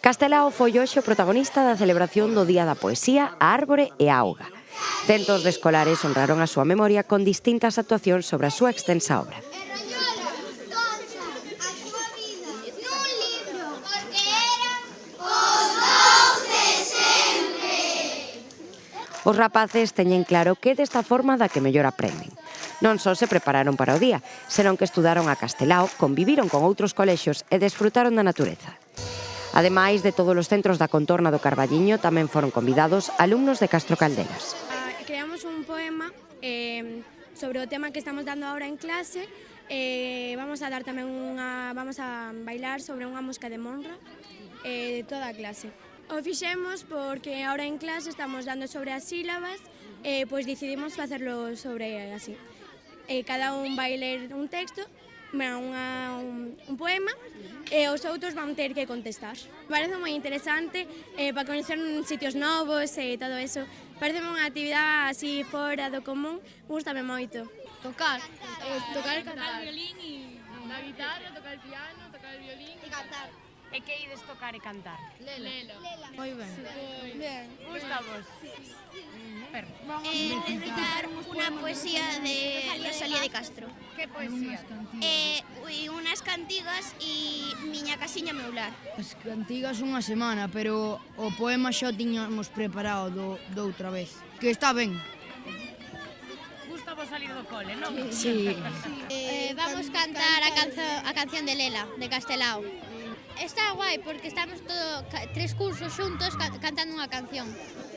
Castelao foi hoxe o protagonista da celebración do Día da Poesía, a Árbore e a Auga. Centos de escolares honraron a súa memoria con distintas actuacións sobre a súa extensa obra. Os rapaces teñen claro que é desta forma da que mellor aprenden. Non só se prepararon para o día, senón que estudaron a Castelao, conviviron con outros colexios e desfrutaron da natureza. Ademais de todos os centros da contorna do Carballiño, tamén foron convidados alumnos de Castro Caldelas. Creamos un poema sobre o tema que estamos dando ahora en clase. Vamos a bailar sobre unha mosca de monra de toda a clase. O fixemos porque ahora en clase estamos dando sobre as sílabas, pois decidimos facerlo sobre así. Cada un vai ler un texto, un poema, e os outros van ter que contestar. Parece moi interesante para coñecer sitios novos e todo eso. Parece unha actividade así fora do común, gústame moito. Tocar e cantar. O violín e a guitarra, tocar el piano, tocar el violín e cantar. E que ides tocar e cantar? Lela. Moi ben. Bien. Gusta vos? Recitar una poesía de Rosalía de Castro. Que poesía? Unas cantigas e Miña casiña meu lar. As cantigas unha semana, pero o poema xa o tiñamos preparado doutra vez. Que está ben. Gusta vos salir do cole, non? Sí. Vamos cantar a canción de Lela, de Castelao. Está guai porque estamos tres cursos xuntos cantando unha canción.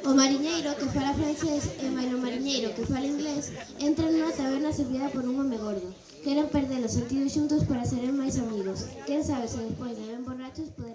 O mariñeiro que fala francés e mailo mariñeiro que fala inglés entran nunha taberna servida por un home gordo. Queren perder os sentidos xuntos para seren máis amigos. Quen sabe se despois de ben borrachos poderán